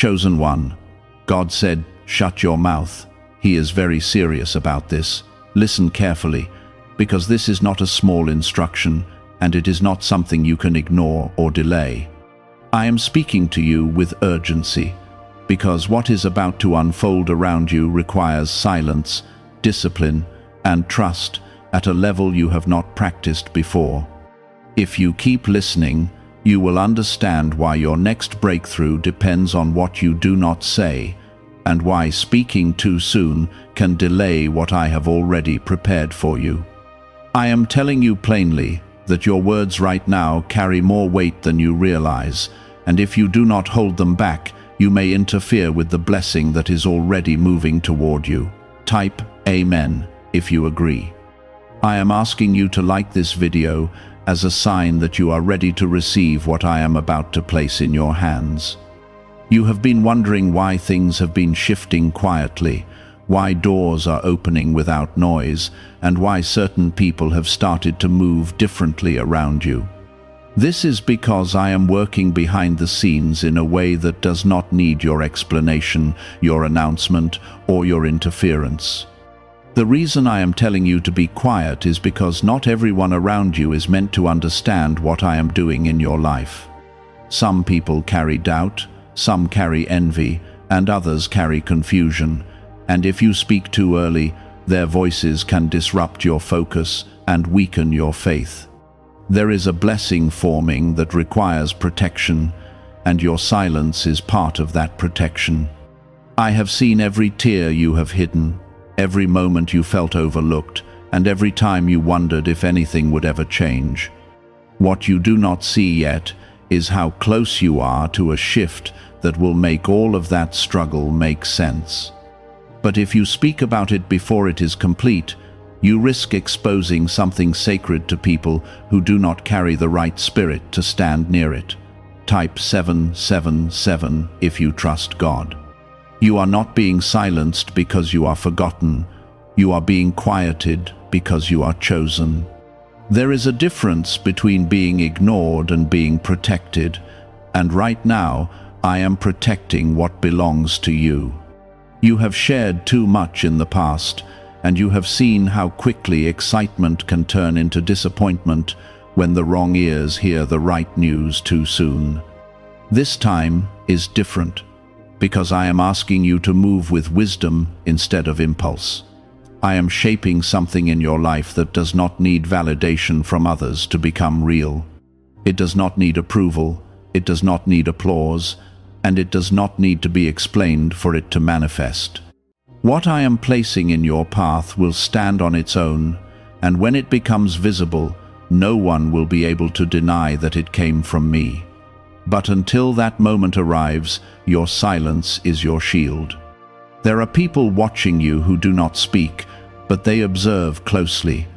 Chosen one, God said, shut your mouth. He is very serious about this. Listen carefully, because this is not a small instruction, and it is not something you can ignore or delay. I am speaking to you with urgency, because what is about to unfold around you requires silence, discipline, and trust at a level you have not practiced before. If you keep listening, you will understand why your next breakthrough depends on what you do not say, and why speaking too soon can delay what I have already prepared for you. I am telling you plainly that your words right now carry more weight than you realize, and if you do not hold them back, you may interfere with the blessing that is already moving toward you. Type Amen if you agree. I am asking you to like this video as a sign that you are ready to receive what I am about to place in your hands. You have been wondering why things have been shifting quietly, why doors are opening without noise, and why certain people have started to move differently around you. This is because I am working behind the scenes in a way that does not need your explanation, your announcement, or your interference. The reason I am telling you to be quiet is because not everyone around you is meant to understand what I am doing in your life. Some people carry doubt, some carry envy, and others carry confusion. And if you speak too early, their voices can disrupt your focus and weaken your faith. There is a blessing forming that requires protection, and your silence is part of that protection. I have seen every tear you have hidden, every moment you felt overlooked, and every time you wondered if anything would ever change. What you do not see yet is how close you are to a shift that will make all of that struggle make sense. But if you speak about it before it is complete, you risk exposing something sacred to people who do not carry the right spirit to stand near it. Type 777 if you trust God. You are not being silenced because you are forgotten. You are being quieted because you are chosen. There is a difference between being ignored and being protected, and right now I am protecting what belongs to you. You have shared too much in the past, and you have seen how quickly excitement can turn into disappointment when the wrong ears hear the right news too soon. This time is different, because I am asking you to move with wisdom instead of impulse. I am shaping something in your life that does not need validation from others to become real. It does not need approval, it does not need applause, and it does not need to be explained for it to manifest. What I am placing in your path will stand on its own, and when it becomes visible, no one will be able to deny that it came from me. But until that moment arrives, your silence is your shield. There are people watching you who do not speak, but they observe closely.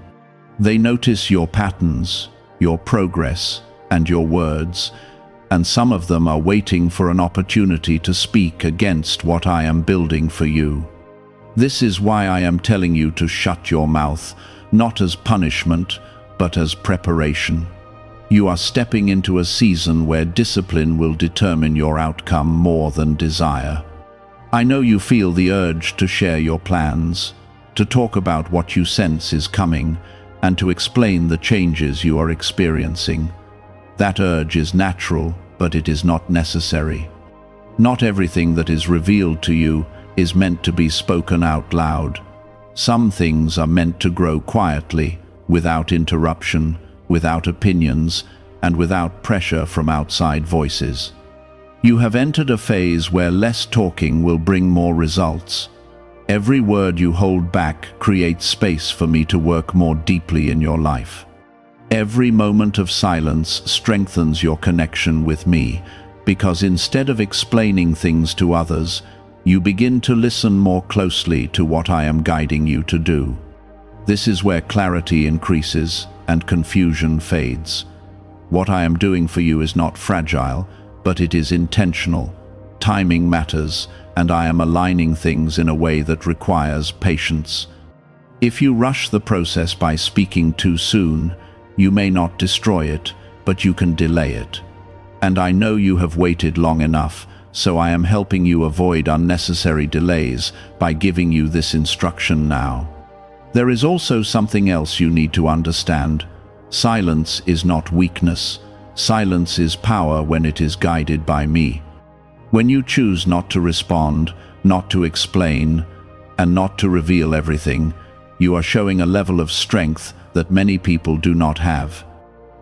They notice your patterns, your progress, and your words, and some of them are waiting for an opportunity to speak against what I am building for you. This is why I am telling you to shut your mouth, not as punishment, but as preparation. You are stepping into a season where discipline will determine your outcome more than desire. I know you feel the urge to share your plans, to talk about what you sense is coming, and to explain the changes you are experiencing. That urge is natural, but it is not necessary. Not everything that is revealed to you is meant to be spoken out loud. Some things are meant to grow quietly, without interruption, without opinions, and without pressure from outside voices. You have entered a phase where less talking will bring more results. Every word you hold back creates space for me to work more deeply in your life. Every moment of silence strengthens your connection with me, because instead of explaining things to others, you begin to listen more closely to what I am guiding you to do. This is where clarity increases and confusion fades. What I am doing for you is not fragile, but it is intentional. Timing matters, and I am aligning things in a way that requires patience. If you rush the process by speaking too soon, you may not destroy it, but you can delay it. And I know you have waited long enough, so I am helping you avoid unnecessary delays by giving you this instruction now. There is also something else you need to understand. Silence is not weakness. Silence is power when it is guided by me. When you choose not to respond, not to explain, and not to reveal everything, you are showing a level of strength that many people do not have.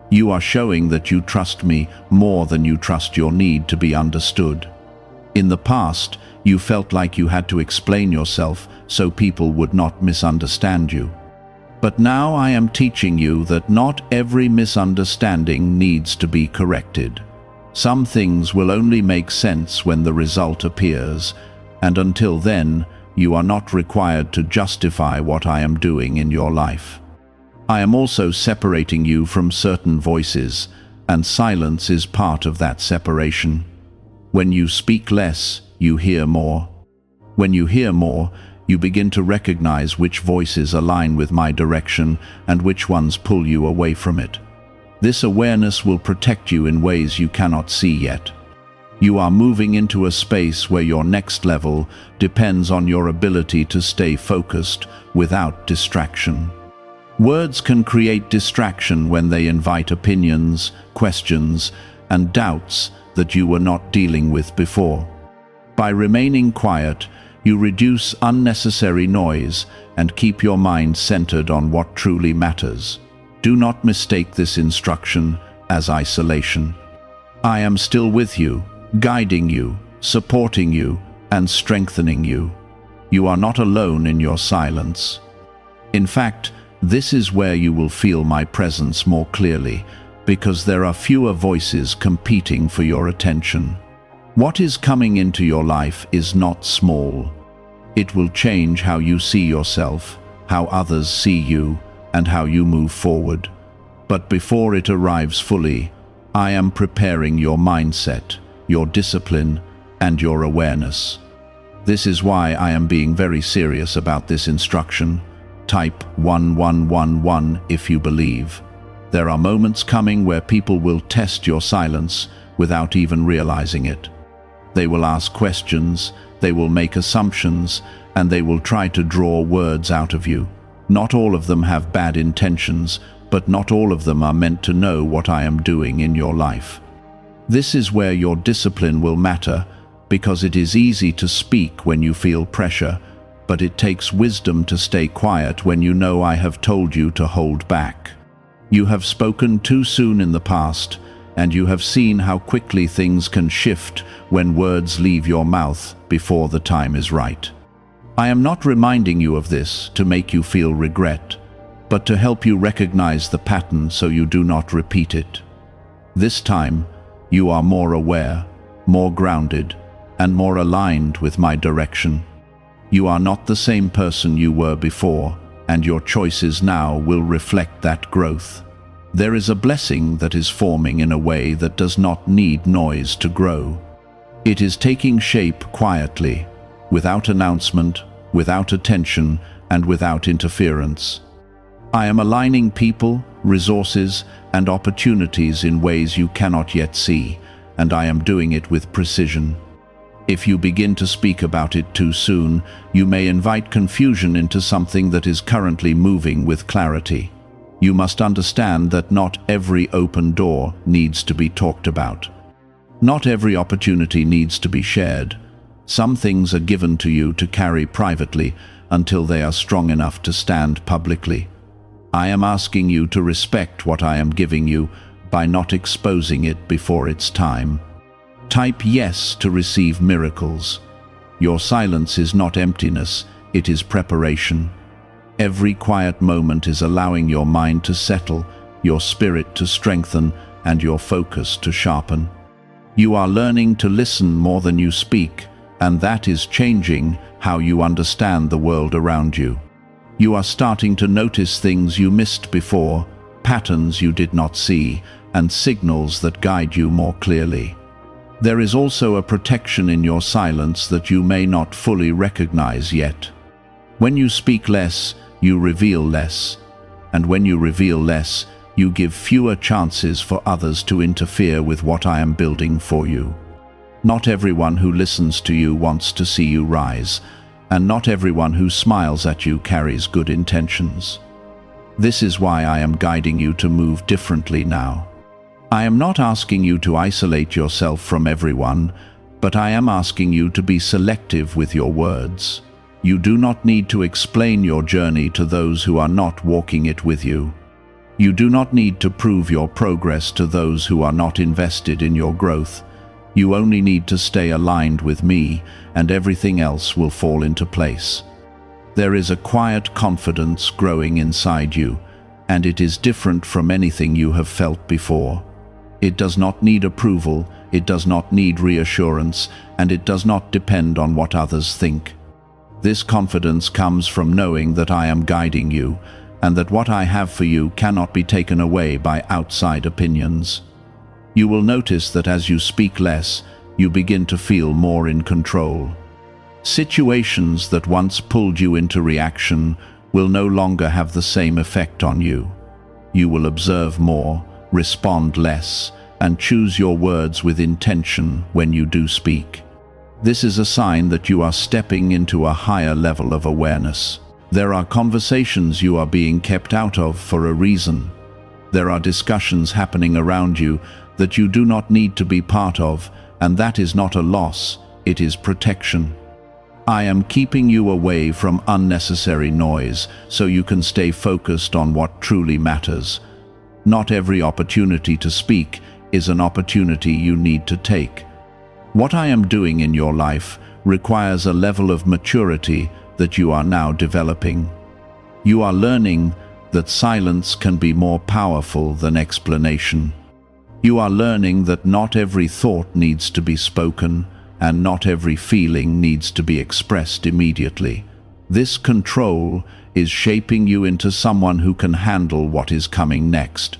You are showing that you trust me more than you trust your need to be understood. In the past, you felt like you had to explain yourself so people would not misunderstand you. But now I am teaching you that not every misunderstanding needs to be corrected. Some things will only make sense when the result appears, and until then, you are not required to justify what I am doing in your life. I am also separating you from certain voices, and silence is part of that separation. When you speak less, you hear more. When you hear more, you begin to recognize which voices align with my direction and which ones pull you away from it. This awareness will protect you in ways you cannot see yet. You are moving into a space where your next level depends on your ability to stay focused without distraction. Words can create distraction when they invite opinions, questions, and doubts that you were not dealing with before. By remaining quiet, you reduce unnecessary noise and keep your mind centered on what truly matters. Do not mistake this instruction as isolation. I am still with you, guiding you, supporting you, and strengthening you. You are not alone in your silence. In fact, this is where you will feel my presence more clearly, because there are fewer voices competing for your attention. What is coming into your life is not small. It will change how you see yourself, how others see you, and how you move forward. But before it arrives fully, I am preparing your mindset, your discipline, and your awareness. This is why I am being very serious about this instruction. Type 1111 if you believe. There are moments coming where people will test your silence without even realizing it. They will ask questions, they will make assumptions, and they will try to draw words out of you. Not all of them have bad intentions, but not all of them are meant to know what I am doing in your life. This is where your discipline will matter, because it is easy to speak when you feel pressure, but it takes wisdom to stay quiet when you know I have told you to hold back. You have spoken too soon in the past, and you have seen how quickly things can shift when words leave your mouth before the time is right. I am not reminding you of this to make you feel regret, but to help you recognize the pattern so you do not repeat it. This time, you are more aware, more grounded, and more aligned with my direction. You are not the same person you were before, and your choices now will reflect that growth. There is a blessing that is forming in a way that does not need noise to grow. It is taking shape quietly, without announcement, without attention, and without interference. I am aligning people, resources, and opportunities in ways you cannot yet see, and I am doing it with precision. If you begin to speak about it too soon, you may invite confusion into something that is currently moving with clarity. You must understand that not every open door needs to be talked about. Not every opportunity needs to be shared. Some things are given to you to carry privately until they are strong enough to stand publicly. I am asking you to respect what I am giving you by not exposing it before its time. Type yes to receive miracles. Your silence is not emptiness, it is preparation. Every quiet moment is allowing your mind to settle, your spirit to strengthen, and your focus to sharpen. You are learning to listen more than you speak, and that is changing how you understand the world around you. You are starting to notice things you missed before, patterns you did not see, and signals that guide you more clearly. There is also a protection in your silence that you may not fully recognize yet. When you speak less, you reveal less, and when you reveal less, you give fewer chances for others to interfere with what I am building for you. Not everyone who listens to you wants to see you rise, and not everyone who smiles at you carries good intentions. This is why I am guiding you to move differently now. I am not asking you to isolate yourself from everyone, but I am asking you to be selective with your words. You do not need to explain your journey to those who are not walking it with you. You do not need to prove your progress to those who are not invested in your growth. You only need to stay aligned with me, and everything else will fall into place. There is a quiet confidence growing inside you, and it is different from anything you have felt before. It does not need approval, it does not need reassurance, and it does not depend on what others think. This confidence comes from knowing that I am guiding you, and that what I have for you cannot be taken away by outside opinions. You will notice that as you speak less, you begin to feel more in control. Situations that once pulled you into reaction will no longer have the same effect on you. You will observe more, respond less, and choose your words with intention when you do speak. This is a sign that you are stepping into a higher level of awareness. There are conversations you are being kept out of for a reason. There are discussions happening around you that you do not need to be part of, and that is not a loss, it is protection. I am keeping you away from unnecessary noise so you can stay focused on what truly matters. Not every opportunity to speak is an opportunity you need to take. What I am doing in your life requires a level of maturity that you are now developing. You are learning that silence can be more powerful than explanation. You are learning that not every thought needs to be spoken, and not every feeling needs to be expressed immediately. This control is shaping you into someone who can handle what is coming next.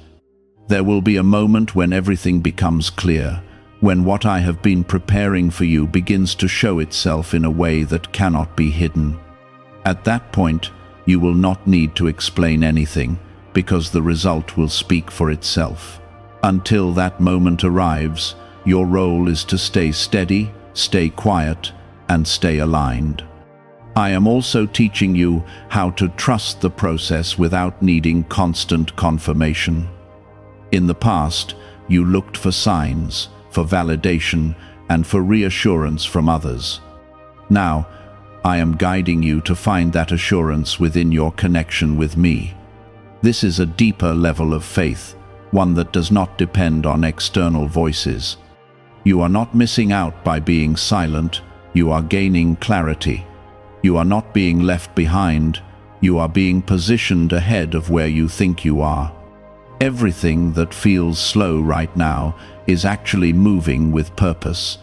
There will be a moment when everything becomes clear, when what I have been preparing for you begins to show itself in a way that cannot be hidden. At that point, you will not need to explain anything, because the result will speak for itself. Until that moment arrives, your role is to stay steady, stay quiet, and stay aligned. I am also teaching you how to trust the process without needing constant confirmation. In the past, you looked for signs, for validation, and for reassurance from others. Now, I am guiding you to find that assurance within your connection with me. This is a deeper level of faith, one that does not depend on external voices. You are not missing out by being silent, you are gaining clarity. You are not being left behind, you are being positioned ahead of where you think you are. Everything that feels slow right now is actually moving with purpose,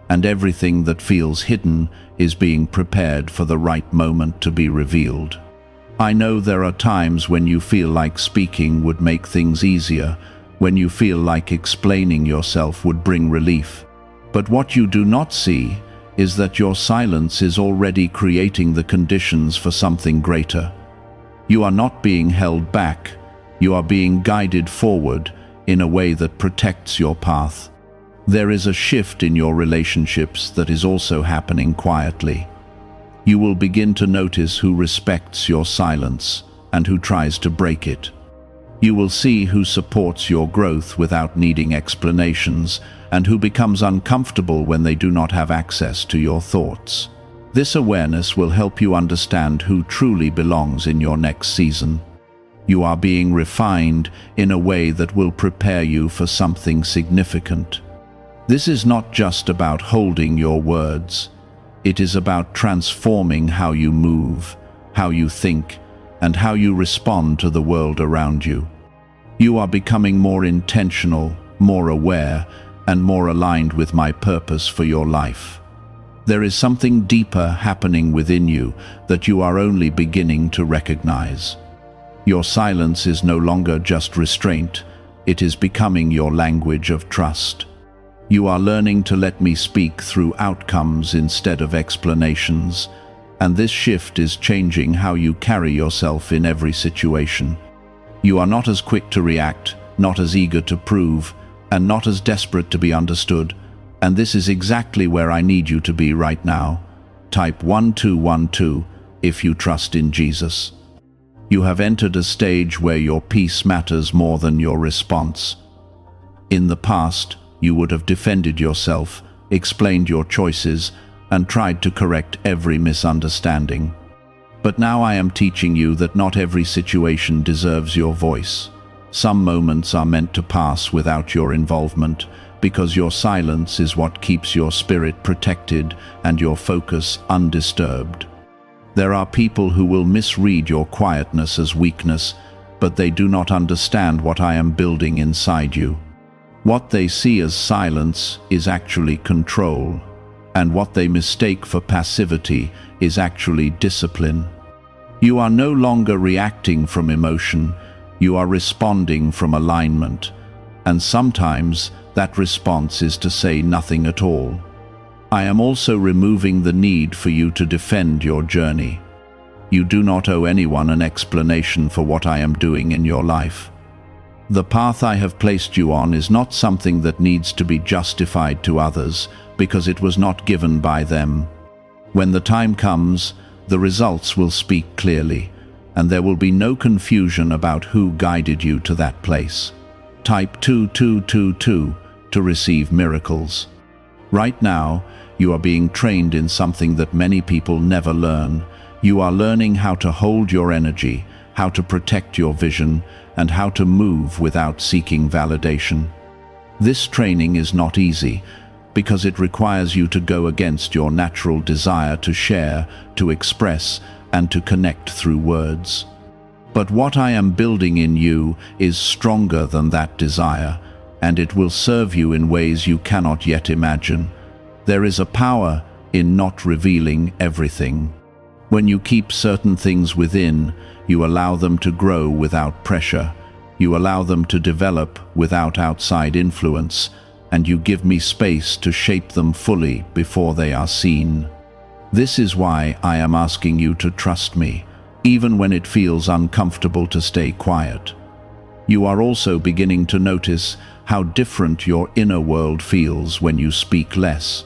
and everything that feels hidden is being prepared for the right moment to be revealed. I know there are times when you feel like speaking would make things easier, when you feel like explaining yourself would bring relief. But what you do not see is that your silence is already creating the conditions for something greater. You are not being held back, you are being guided forward in a way that protects your path. There is a shift in your relationships that is also happening quietly. You will begin to notice who respects your silence and who tries to break it. You will see who supports your growth without needing explanations, and who becomes uncomfortable when they do not have access to your thoughts. This awareness will help you understand who truly belongs in your next season. You are being refined in a way that will prepare you for something significant. This is not just about holding your words. It is about transforming how you move, how you think, and how you respond to the world around you. You are becoming more intentional, more aware, and more aligned with my purpose for your life. There is something deeper happening within you that you are only beginning to recognize. Your silence is no longer just restraint, it is becoming your language of trust. You are learning to let me speak through outcomes instead of explanations, and this shift is changing how you carry yourself in every situation. You are not as quick to react, not as eager to prove, and not as desperate to be understood, And this is exactly where I need you to be right now. Type 1212 if you trust in Jesus. You have entered a stage where your peace matters more than your response. In the past, you would have defended yourself, explained your choices, and tried to correct every misunderstanding. But now I am teaching you that not every situation deserves your voice. Some moments are meant to pass without your involvement, because your silence is what keeps your spirit protected and your focus undisturbed. There are people who will misread your quietness as weakness, but they do not understand what I am building inside you. What they see as silence is actually control, and what they mistake for passivity is actually discipline. You are no longer reacting from emotion, you are responding from alignment, and sometimes that response is to say nothing at all. I am also removing the need for you to defend your journey. You do not owe anyone an explanation for what I am doing in your life. The path I have placed you on is not something that needs to be justified to others, because it was not given by them. When the time comes, the results will speak clearly, and there will be no confusion about who guided you to that place. Type 2222 to receive miracles. Right now, you are being trained in something that many people never learn. You are learning how to hold your energy, how to protect your vision, and how to move without seeking validation. This training is not easy, because it requires you to go against your natural desire to share, to express, and to connect through words. But what I am building in you is stronger than that desire, and it will serve you in ways you cannot yet imagine. There is a power in not revealing everything. When you keep certain things within, you allow them to grow without pressure. You allow them to develop without outside influence, and you give me space to shape them fully before they are seen. This is why I am asking you to trust me, even when it feels uncomfortable to stay quiet. You are also beginning to notice how different your inner world feels when you speak less.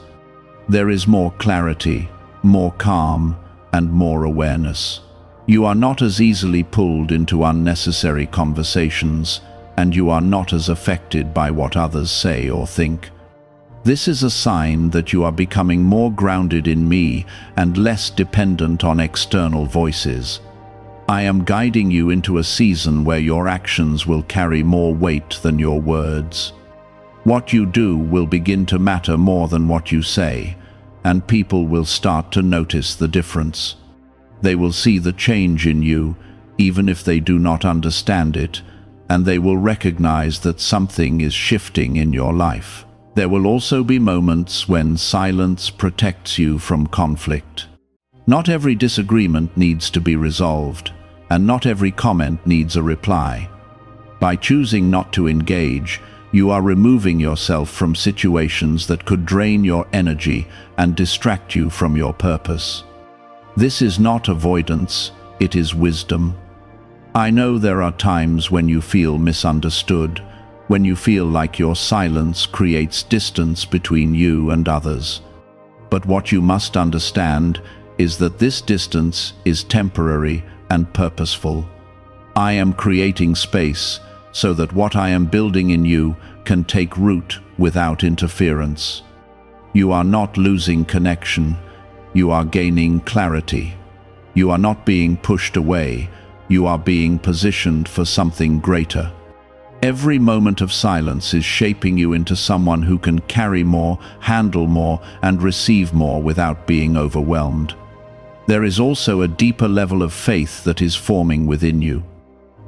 There is more clarity, more calm, and more awareness. You are not as easily pulled into unnecessary conversations, and you are not as affected by what others say or think. This is a sign that you are becoming more grounded in me and less dependent on external voices. I am guiding you into a season where your actions will carry more weight than your words. What you do will begin to matter more than what you say, and people will start to notice the difference. They will see the change in you, even if they do not understand it, and they will recognize that something is shifting in your life. There will also be moments when silence protects you from conflict. Not every disagreement needs to be resolved, and not every comment needs a reply. By choosing not to engage, you are removing yourself from situations that could drain your energy and distract you from your purpose. This is not avoidance, it is wisdom. I know there are times when you feel misunderstood, when you feel like your silence creates distance between you and others. But what you must understand is that this distance is temporary and purposeful. I am creating space so that what I am building in you can take root without interference. You are not losing connection, you are gaining clarity. You are not being pushed away, you are being positioned for something greater. Every moment of silence is shaping you into someone who can carry more, handle more, and receive more without being overwhelmed. There is also a deeper level of faith that is forming within you.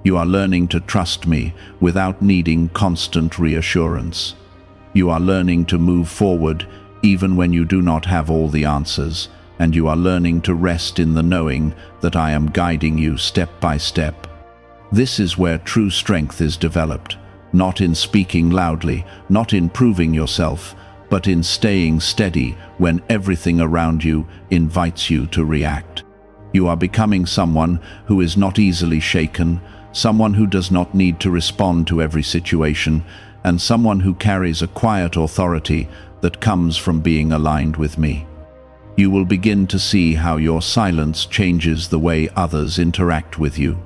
You are learning to trust me without needing constant reassurance. You are learning to move forward even when you do not have all the answers, and you are learning to rest in the knowing that I am guiding you step by step. This is where true strength is developed, not in speaking loudly, not in proving yourself, but in staying steady when everything around you invites you to react. You are becoming someone who is not easily shaken, someone who does not need to respond to every situation, and someone who carries a quiet authority that comes from being aligned with me. You will begin to see how your silence changes the way others interact with you.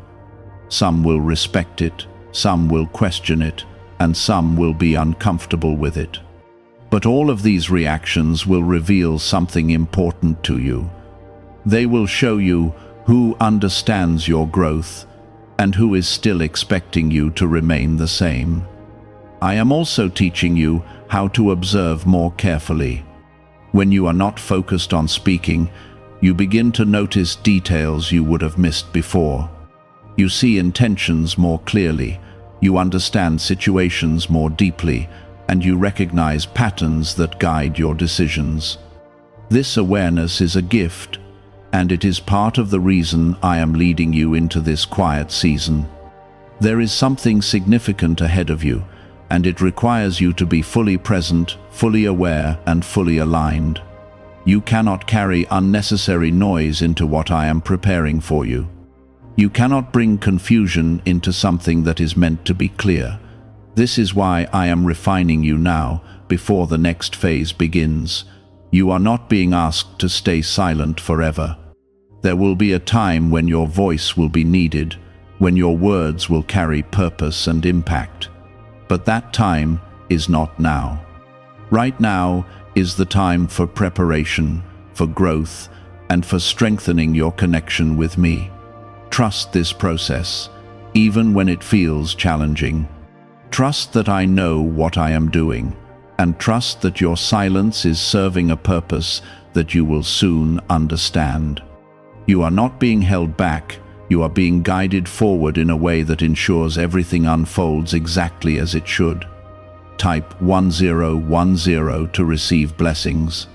Some will respect it, some will question it, and some will be uncomfortable with it. But all of these reactions will reveal something important to you. They will show you who understands your growth and who is still expecting you to remain the same. I am also teaching you how to observe more carefully. When you are not focused on speaking, you begin to notice details you would have missed before. You see intentions more clearly, you understand situations more deeply, and you recognize patterns that guide your decisions. This awareness is a gift, and it is part of the reason I am leading you into this quiet season. There is something significant ahead of you, and it requires you to be fully present, fully aware, and fully aligned. You cannot carry unnecessary noise into what I am preparing for you. You cannot bring confusion into something that is meant to be clear. This is why I am refining you now, before the next phase begins. You are not being asked to stay silent forever. There will be a time when your voice will be needed, when your words will carry purpose and impact. But that time is not now. Right now is the time for preparation, for growth, and for strengthening your connection with me. Trust this process, even when it feels challenging. Trust that I know what I am doing, and trust that your silence is serving a purpose that you will soon understand. You are not being held back, you are being guided forward in a way that ensures everything unfolds exactly as it should. Type 1010 to receive blessings.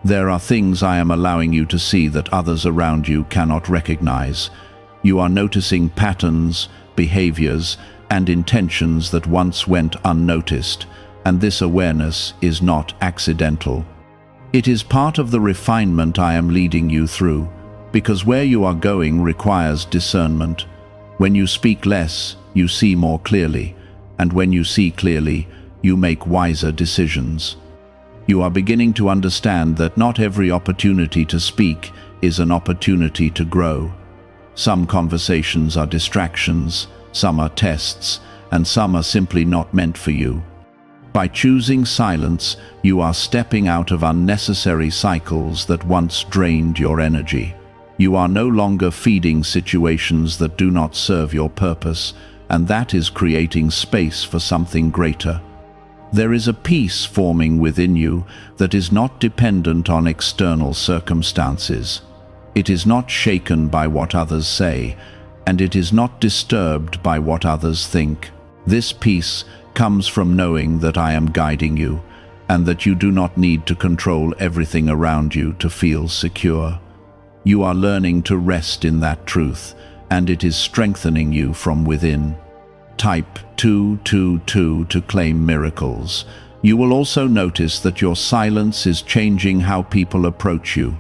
There are things I am allowing you to see that others around you cannot recognize. You are noticing patterns, behaviors, and intentions that once went unnoticed, and this awareness is not accidental. It is part of the refinement I am leading you through, because where you are going requires discernment. When you speak less, you see more clearly, and when you see clearly, you make wiser decisions. You are beginning to understand that not every opportunity to speak is an opportunity to grow. Some conversations are distractions, some are tests, and some are simply not meant for you. By choosing silence, you are stepping out of unnecessary cycles that once drained your energy. You are no longer feeding situations that do not serve your purpose, and that is creating space for something greater. There is a peace forming within you that is not dependent on external circumstances. It is not shaken by what others say, and it is not disturbed by what others think. This peace comes from knowing that I am guiding you, and that you do not need to control everything around you to feel secure. You are learning to rest in that truth, and it is strengthening you from within. Type 222 to claim miracles. You will also notice that your silence is changing how people approach you.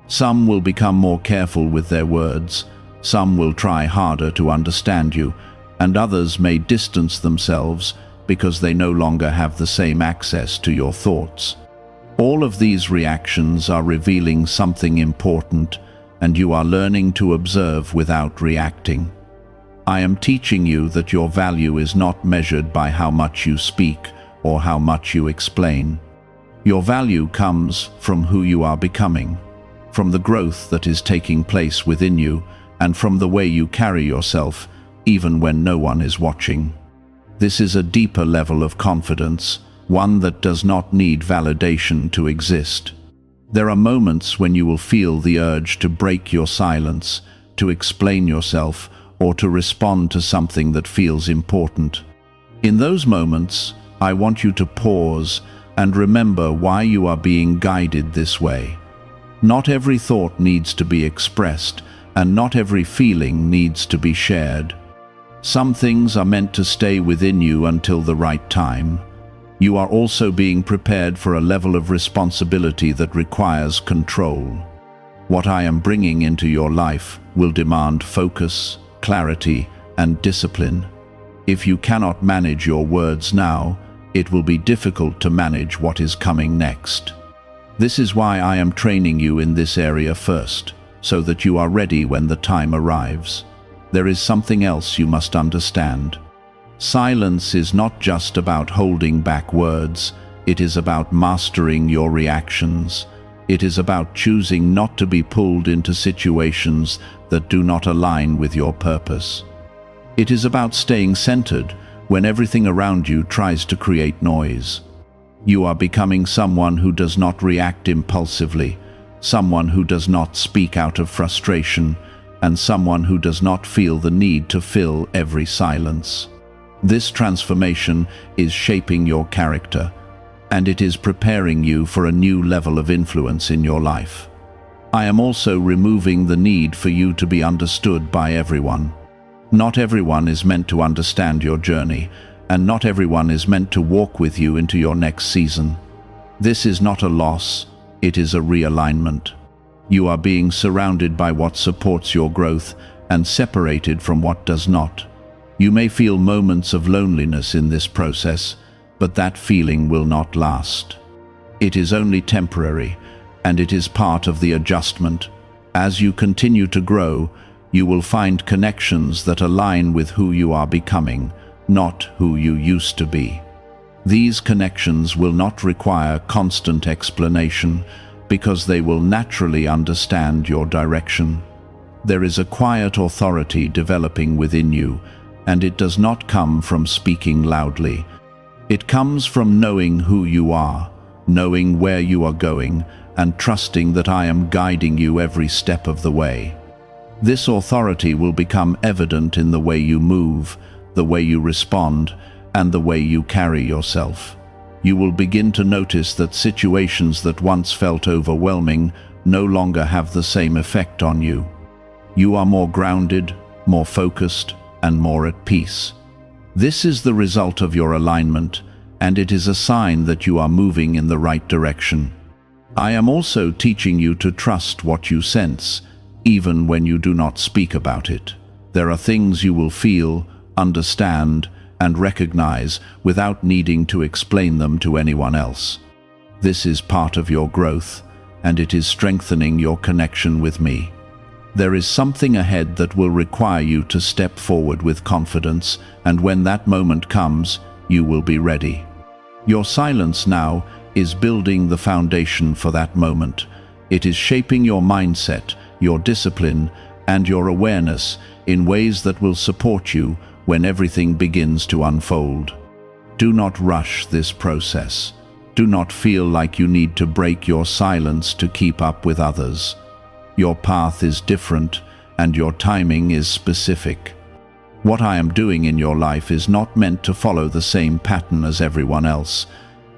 Some will become more careful with their words, some will try harder to understand you, and others may distance themselves because they no longer have the same access to your thoughts. All of these reactions are revealing something important, and you are learning to observe without reacting. I am teaching you that your value is not measured by how much you speak or how much you explain. Your value comes from who you are becoming, from the growth that is taking place within you, and from the way you carry yourself, even when no one is watching. This is a deeper level of confidence, one that does not need validation to exist. There are moments when you will feel the urge to break your silence, to explain yourself, or to respond to something that feels important. In those moments, I want you to pause and remember why you are being guided this way. Not every thought needs to be expressed, and not every feeling needs to be shared. Some things are meant to stay within you until the right time. You are also being prepared for a level of responsibility that requires control. What I am bringing into your life will demand focus, clarity, and discipline. If you cannot manage your words now, it will be difficult to manage what is coming next. This is why I am training you in this area first, so that you are ready when the time arrives. There is something else you must understand. Silence is not just about holding back words, it is about mastering your reactions. It is about choosing not to be pulled into situations that do not align with your purpose. It is about staying centered when everything around you tries to create noise. You are becoming someone who does not react impulsively, someone who does not speak out of frustration, and someone who does not feel the need to fill every silence. This transformation is shaping your character, and it is preparing you for a new level of influence in your life. I am also removing the need for you to be understood by everyone. Not everyone is meant to understand your journey, and not everyone is meant to walk with you into your next season. This is not a loss, it is a realignment. You are being surrounded by what supports your growth and separated from what does not. You may feel moments of loneliness in this process, but that feeling will not last. It is only temporary, and it is part of the adjustment. As you continue to grow, you will find connections that align with who you are becoming, not who you used to be. These connections will not require constant explanation, because they will naturally understand your direction. There is a quiet authority developing within you, and it does not come from speaking loudly. It comes from knowing who you are, knowing where you are going, and trusting that I am guiding you every step of the way. This authority will become evident in the way you move, the way you respond, and the way you carry yourself. You will begin to notice that situations that once felt overwhelming no longer have the same effect on you. You are more grounded, more focused, and more at peace. This is the result of your alignment, and it is a sign that you are moving in the right direction. I am also teaching you to trust what you sense, even when you do not speak about it. There are things you will feel, understand, and recognize without needing to explain them to anyone else. This is part of your growth, and it is strengthening your connection with me. There is something ahead that will require you to step forward with confidence, and when that moment comes, you will be ready. Your silence now is building the foundation for that moment. It is shaping your mindset, your discipline, and your awareness in ways that will support you when everything begins to unfold. Do not rush this process. Do not feel like you need to break your silence to keep up with others. Your path is different, and your timing is specific. What I am doing in your life is not meant to follow the same pattern as everyone else.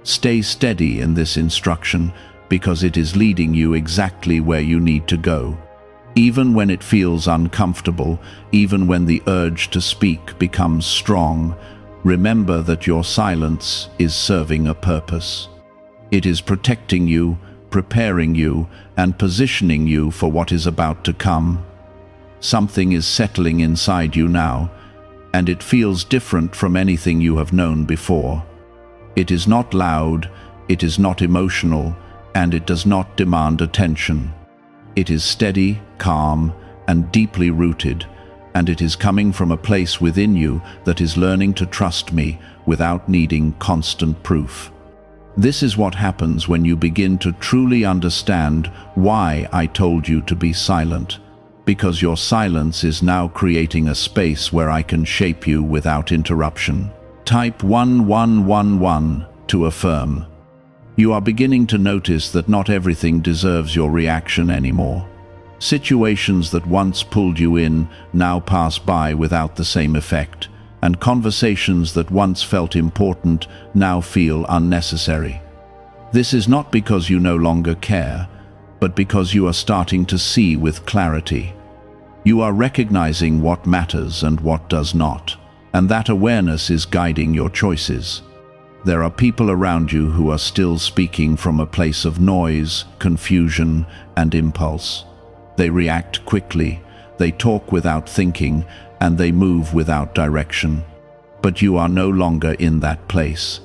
Stay steady in this instruction, because it is leading you exactly where you need to go. Even when it feels uncomfortable, even when the urge to speak becomes strong, remember that your silence is serving a purpose. It is protecting you, preparing you, and positioning you for what is about to come. Something is settling inside you now, and it feels different from anything you have known before. It is not loud, it is not emotional, and it does not demand attention. It is steady, calm, and deeply rooted, and it is coming from a place within you that is learning to trust me without needing constant proof. This is what happens when you begin to truly understand why I told you to be silent, because your silence is now creating a space where I can shape you without interruption. Type 1111 to affirm. You are beginning to notice that not everything deserves your reaction anymore. Situations that once pulled you in now pass by without the same effect, and conversations that once felt important now feel unnecessary. This is not because you no longer care, but because you are starting to see with clarity. You are recognizing what matters and what does not, and that awareness is guiding your choices. There are people around you who are still speaking from a place of noise, confusion, and impulse. They react quickly, they talk without thinking, and they move without direction. But you are no longer in that place.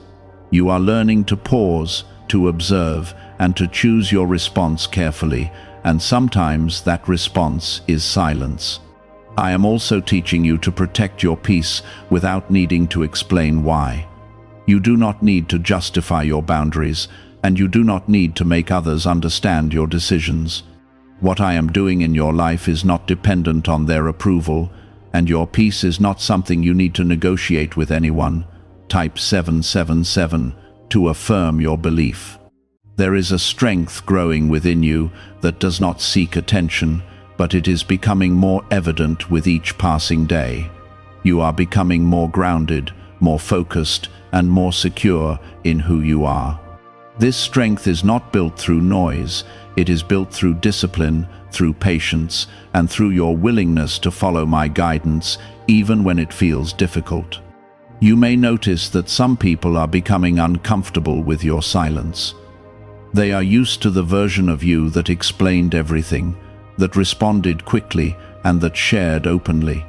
You are learning to pause, to observe, and to choose your response carefully, and sometimes that response is silence. I am also teaching you to protect your peace without needing to explain why. You do not need to justify your boundaries, and you do not need to make others understand your decisions. What I am doing in your life is not dependent on their approval, and your peace is not something you need to negotiate with anyone. Type 777 to affirm your belief. There is a strength growing within you that does not seek attention, but it is becoming more evident with each passing day. You are becoming more grounded, more focused, and more secure in who you are. This strength is not built through noise, it is built through discipline, through patience, and through your willingness to follow my guidance, even when it feels difficult. You may notice that some people are becoming uncomfortable with your silence. They are used to the version of you that explained everything, that responded quickly, and that shared openly.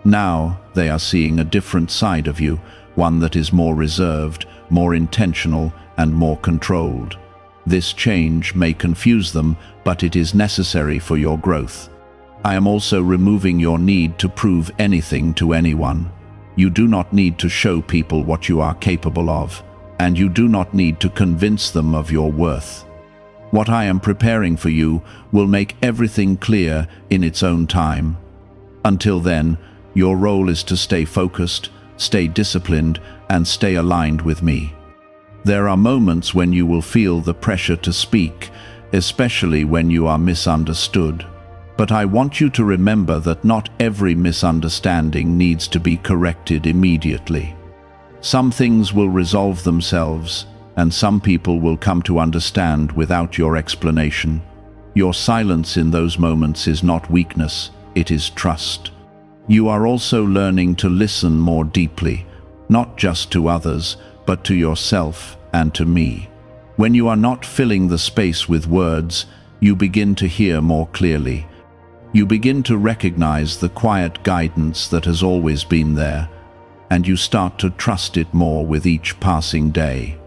Now they are seeing a different side of you, one that is more reserved, more intentional, and more controlled. This change may confuse them, but it is necessary for your growth. I am also removing your need to prove anything to anyone. You do not need to show people what you are capable of, and you do not need to convince them of your worth. What I am preparing for you will make everything clear in its own time. Until then, your role is to stay focused, stay disciplined, and stay aligned with me. There are moments when you will feel the pressure to speak, especially when you are misunderstood. But I want you to remember that not every misunderstanding needs to be corrected immediately. Some things will resolve themselves, and some people will come to understand without your explanation. Your silence in those moments is not weakness, it is trust. You are also learning to listen more deeply, not just to others, but to yourself and to me. When you are not filling the space with words, you begin to hear more clearly. You begin to recognize the quiet guidance that has always been there, and you start to trust it more with each passing day.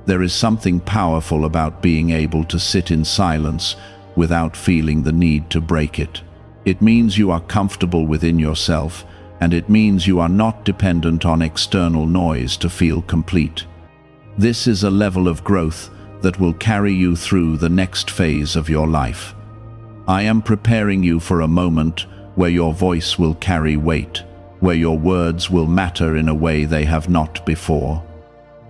There is something powerful about being able to sit in silence without feeling the need to break it. It means you are comfortable within yourself, and it means you are not dependent on external noise to feel complete. This is a level of growth that will carry you through the next phase of your life. I am preparing you for a moment where your voice will carry weight, where your words will matter in a way they have not before.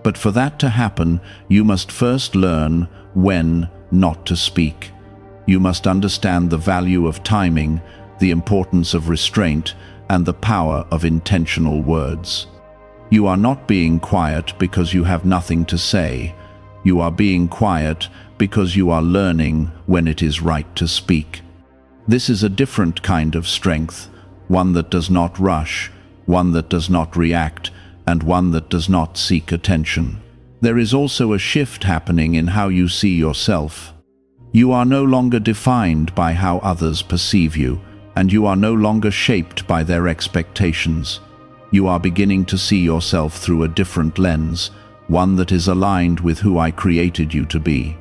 But for that to happen, you must first learn when not to speak. You must understand the value of timing, the importance of restraint, and the power of intentional words. You are not being quiet because you have nothing to say. You are being quiet because you are learning when it is right to speak. This is a different kind of strength, one that does not rush, one that does not react, and one that does not seek attention. There is also a shift happening in how you see yourself. You are no longer defined by how others perceive you, and you are no longer shaped by their expectations. You are beginning to see yourself through a different lens, one that is aligned with who I created you to be.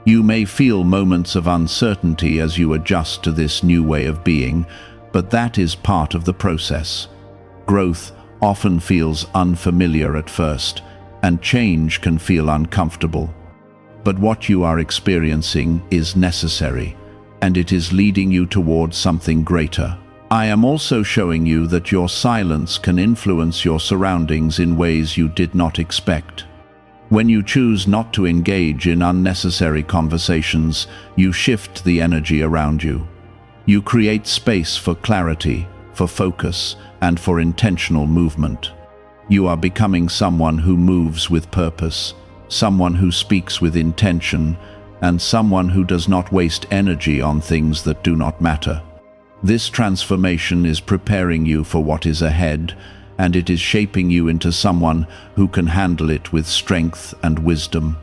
You may feel moments of uncertainty as you adjust to this new way of being, but that is part of the process. Growth often feels unfamiliar at first, and change can feel uncomfortable. But what you are experiencing is necessary, and it is leading you towards something greater. I am also showing you that your silence can influence your surroundings in ways you did not expect. When you choose not to engage in unnecessary conversations, you shift the energy around you. You create space for clarity, for focus, and for intentional movement. You are becoming someone who moves with purpose, someone who speaks with intention, and someone who does not waste energy on things that do not matter. This transformation is preparing you for what is ahead, and it is shaping you into someone who can handle it with strength and wisdom.